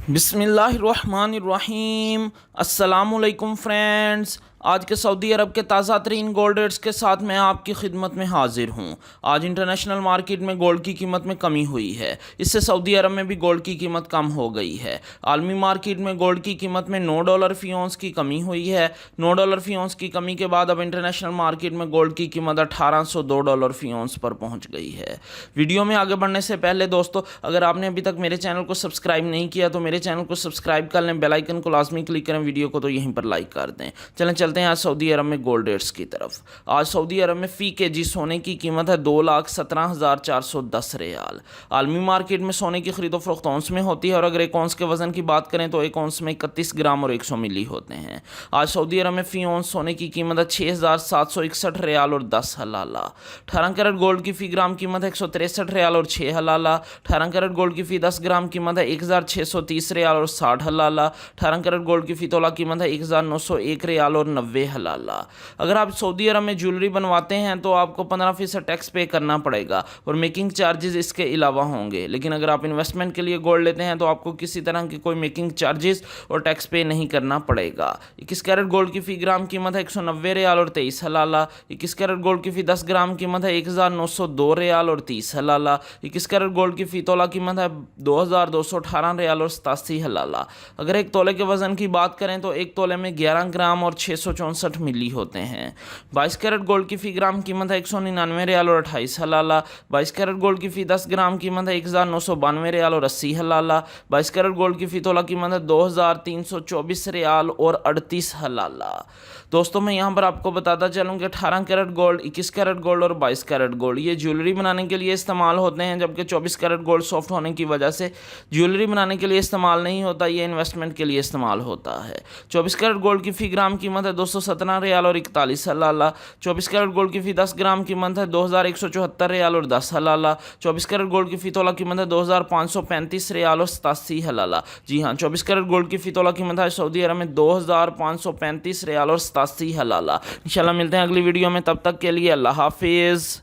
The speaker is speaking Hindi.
बिस्मिल्लाहिर्रहमानिर्रहीम। अस्सलामुअलैकुम फ्रेंड्स। आज के सऊदी अरब के ताज़ा तरीन गोल्ड रेट्स के साथ मैं आपकी खिदमत में हाजिर हूँ। आज इंटरनेशनल मार्केट में गोल्ड की कीमत में कमी हुई है। इससे सऊदी अरब में भी गोल्ड की कीमत कम हो गई है। आलमी मार्केट में गोल्ड की कीमत में $9 फी औंस की कमी हुई है। $9 फी औंस की कमी के बाद अब इंटरनेशनल मार्केट में गोल्ड की कीमत $1802 फी औंस पर पहुँच गई है। वीडियो में आगे बढ़ने से पहले दोस्तों, अगर आपने अभी तक मेरे चैनल को सब्सक्राइब नहीं किया तो मेरे चैनल को सब्सक्राइब कर लें, बेल आइकन को लाजमी क्लिक करें, वीडियो को तो यहीं पर लाइक कर दें। चलते हैं आज सऊदी अरब में गोल्ड रेट्स की तरफ। आज सऊदी अरब में फ़ी के जी सोने की कीमत है 2,17,410 रियाल। आलमी मार्केट में सोने की खरीदो फरोख्त औंस में होती है और अगर एक औंस के वजन की बात करें तो एक औंस में 31 ग्राम और 100 मिली होते हैं। आज सऊदी अरब में फ़ी औंस सोने की कीमत है 6,761 रियाल और 10 हलाला। 18 कैरेट गोल्ड की फ़ी ग्राम कीमत है 163 रियाल और 6 हलाला। 18 कैरेट गोल्ड की फ़ी 10 ग्राम कीमत है 1,630 रियाल और 60 हलाला। 18 कैरेट गोल्ड की फ़ी तोला कीमत है 1,901 रियाल और 90 हलाला। अगर आप सऊदी अरब में ज्वेलरी बनवाते हैं तो आपको 15% टैक्स पे करना पड़ेगा और मेकिंग चार्जेस इसके अलावा होंगे। लेकिन अगर आप इन्वेस्टमेंट के लिए गोल्ड लेते हैं तो आपको किसी तरह की कोई मेकिंग चार्जेस और टैक्स पे नहीं करना पड़ेगा। 21 कैरेट गोल्ड की फ़ी ग्राम कीमत है 190 रियाल और 23 हलाला। 21 कैरेट गोल्ड की फ़ी 10 ग्राम कीमत है 1,902 रियाल और 30 हलाला। 21 कैरेट गोल्ड की फ़ी तोला कीमत है 2,218 रियाल और 87 हलाला। अगर एक तोले के वज़न की बात करें तो एक तोले में 11 ग्राम और 664 मिली होते हैं। 22 कैरेट गोल्ड की फ़ी ग्राम कीमत है 199 रियाल और 28 हलाला। 22 कैरेट गोल्ड की फ़ी 10 ग्राम कीमत है 1,992 रियाल और 80 हलाला। 22 कैरेट गोल्ड की फ़ी तोला कीमत है 2,324 रियाल और 38 हलाला। दोस्तों, मैं यहाँ पर आपको बताता चलूँ कि 18 कैरेट गोल्ड, 21 कैरेट गोल्ड और 22 कैरेट गोल्ड ये ज्वेलरी बनाने के लिए इस्तेमाल होते हैं, जबकि 24 कैरेट गोल्ड सॉफ्ट होने की वजह से ज्वेलरी बनाने के लिए इस्तेमाल नहीं होता, ये इन्वेस्टमेंट के लिए इस्तेमाल होता है। 24 कैरेट गोल्ड की फ़ी ग्राम कीमत है 217 रियाल और 41 हलाला। 24 कैरेट गोल्ड की फ़ी 10 ग्राम कीमत है 2,174 रियाल और 10 हलाला। 24 कैरेट गोल्ड की फ़ी तोला कीमत है 2,535 रियाल और 87 हलाला। जी हाँ, 24 कैरेट गोल्ड की फ़ी तोला कीमत है सऊदी अरब में 2,535 रियाल और 87 हलाला। इंशाल्लाह मिलते हैं अगली वीडियो में, तब तक के लिए अल्लाह हाफिज़।